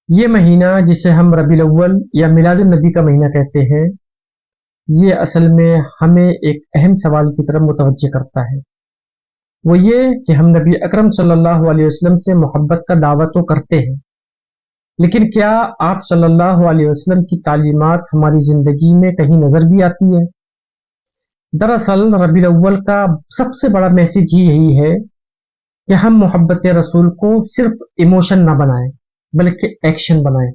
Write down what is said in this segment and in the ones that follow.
یہ مہینہ جسے ہم ربیع الاول یا میلاد النبی کا مہینہ کہتے ہیں، یہ اصل میں ہمیں ایک اہم سوال کی طرف متوجہ کرتا ہے۔ وہ یہ کہ ہم نبی اکرم صلی اللہ علیہ وسلم سے محبت کا دعویٰ تو کرتے ہیں، لیکن کیا آپ صلی اللہ علیہ وسلم کی تعلیمات ہماری زندگی میں کہیں نظر بھی آتی ہے؟ دراصل ربیع الاول کا سب سے بڑا میسج ہی یہی ہے کہ ہم محبت رسول کو صرف ایموشن نہ بنائیں بلکہ ایکشن بنائیں۔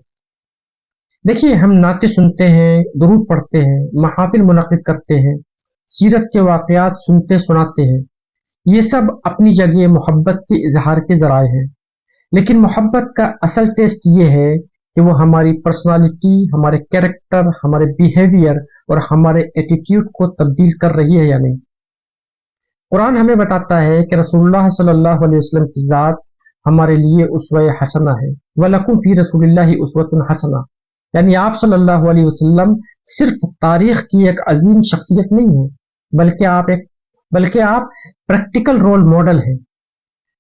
دیکھیے، ہم نعتیں سنتے ہیں، درود پڑھتے ہیں، محافل منعقد کرتے ہیں، سیرت کے واقعات سنتے سناتے ہیں، یہ سب اپنی جگہ محبت کے اظہار کے ذرائع ہیں، لیکن محبت کا اصل ٹیسٹ یہ ہے کہ وہ ہماری پرسنالٹی، ہمارے کیریکٹر، ہمارے بیہیویئر اور ہمارے ایٹیٹیوڈ کو تبدیل کر رہی ہے یا نہیں۔ قرآن ہمیں بتاتا ہے کہ رسول اللہ صلی اللہ علیہ وسلم کی ذات ہمارے لیے اسوہ حسنہ ہے۔ وَلَكُمْ فِي رَسُولِ اللَّهِ أُسْوَةٌ حَسَنَةٌ، یعنی آپ صلی اللہ علیہ وسلم صرف تاریخ کی ایک عظیم شخصیت نہیں ہیں، بلکہ آپ پریکٹیکل رول ماڈل ہیں۔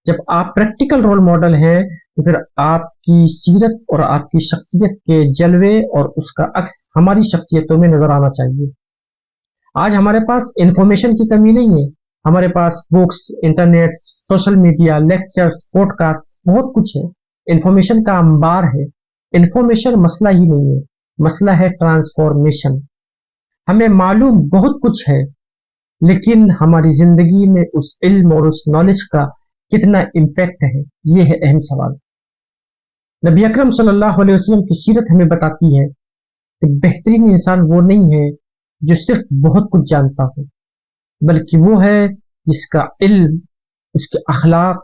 جب آپ پریکٹیکل رول ماڈل ہیں تو پھر آپ کی سیرت اور آپ کی شخصیت کے جلوے اور اس کا عکس ہماری شخصیتوں میں نظر آنا چاہیے۔ آج ہمارے پاس انفارمیشن کی کمی نہیں ہے، ہمارے پاس books, internet, social media, lectures, podcast, بہت کچھ ہے۔ انفارمیشن کا انبار ہے۔ انفارمیشن مسئلہ ہی نہیں ہے، مسئلہ ہے ٹرانسفارمیشن۔ ہمیں معلوم بہت کچھ ہے، لیکن ہماری زندگی میں اس علم اور اس نالج کا کتنا امپیکٹ ہے، یہ ہے اہم سوال۔ نبی اکرم صلی اللہ علیہ وسلم کی سیرت ہمیں بتاتی ہے کہ بہترین انسان وہ نہیں ہے جو صرف بہت کچھ جانتا ہو، بلکہ وہ ہے جس کا علم، اس کے اخلاق،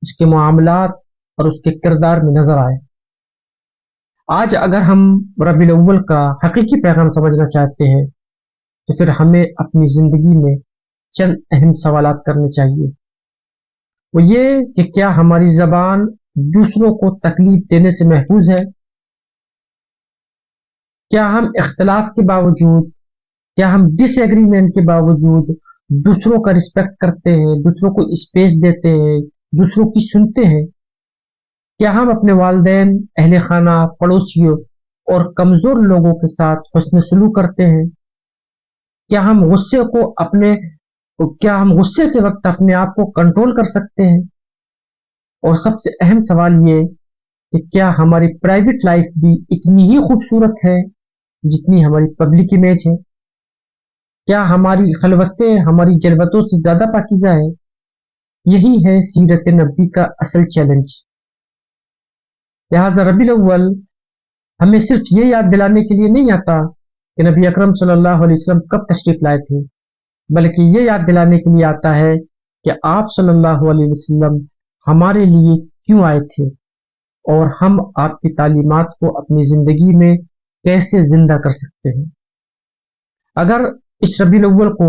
اس کے معاملات اور اس کے کردار میں نظر آئے۔ آج اگر ہم ربیع الاول کا حقیقی پیغام سمجھنا چاہتے ہیں تو پھر ہمیں اپنی زندگی میں چند اہم سوالات کرنے چاہیے۔ وہ یہ کہ کیا ہماری زبان دوسروں کو تکلیف دینے سے محفوظ ہے؟ کیا ہم اختلاف کے باوجود، کیا ہم ڈس ایگریمنٹ کے باوجود دوسروں کا رسپیکٹ کرتے ہیں، دوسروں کو اسپیس دیتے ہیں، دوسروں کی سنتے ہیں؟ کیا ہم اپنے والدین، اہل خانہ، پڑوسیوں اور کمزور لوگوں کے ساتھ حسن سلوک کرتے ہیں؟ کیا ہم غصے کے وقت اپنے آپ کو کنٹرول کر سکتے ہیں؟ اور سب سے اہم سوال یہ کہ کیا ہماری پرائیویٹ لائف بھی اتنی ہی خوبصورت ہے جتنی ہماری پبلک امیج ہے؟ کیا ہماری خلوتیں ہماری جلوتوں سے زیادہ پاکیزہ ہے؟ یہی ہے سیرت نبی کا اصل چیلنج۔ لہذا ربیع الاول ہمیں صرف یہ یاد دلانے کے لیے نہیں آتا کہ نبی اکرم صلی اللہ علیہ وسلم کب تشریف لائے تھے، بلکہ یہ یاد دلانے کے لیے آتا ہے کہ آپ صلی اللہ علیہ وسلم ہمارے لیے کیوں آئے تھے اور ہم آپ کی تعلیمات کو اپنی زندگی میں کیسے زندہ کر سکتے ہیں۔ اگر اس ربیع الاول کو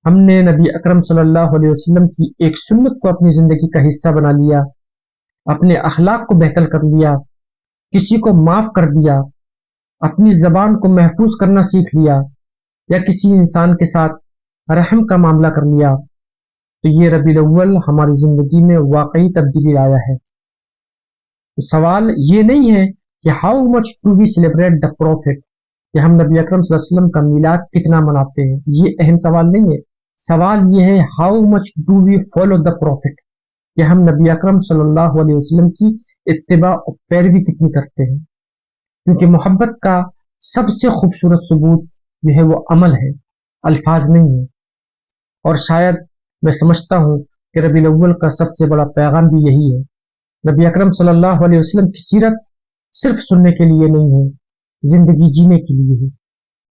ہم نے نبی اکرم صلی اللہ علیہ وسلم کی ایک سنت کو اپنی زندگی کا حصہ بنا لیا، اپنے اخلاق کو بہتر کر لیا، کسی کو معاف کر دیا، اپنی زبان کو محفوظ کرنا سیکھ لیا، یا کسی انسان کے ساتھ رحم کا معاملہ کر لیا، تو یہ ربیع الاول ہماری زندگی میں واقعی تبدیلی لایا ہے۔ تو سوال یہ نہیں ہے کہ how much do we celebrate the prophet, کہ ہم نبی اکرم صلی اللہ علیہ وسلم کا میلاد کتنا مناتے ہیں، یہ اہم سوال نہیں ہے۔ سوال یہ ہے how much do we follow the prophet, کہ ہم نبی اکرم صلی اللہ علیہ وسلم کی اتباع اور پیروی کتنی کرتے ہیں، کیونکہ محبت کا سب سے خوبصورت ثبوت جو ہے وہ عمل ہے، الفاظ نہیں ہے۔ اور شاید میں سمجھتا ہوں کہ ربیع الاول کا سب سے بڑا پیغام بھی یہی ہے۔ نبی اکرم صلی اللہ علیہ وسلم کی سیرت صرف سننے کے لیے نہیں ہے، زندگی جینے کے لیے ہے۔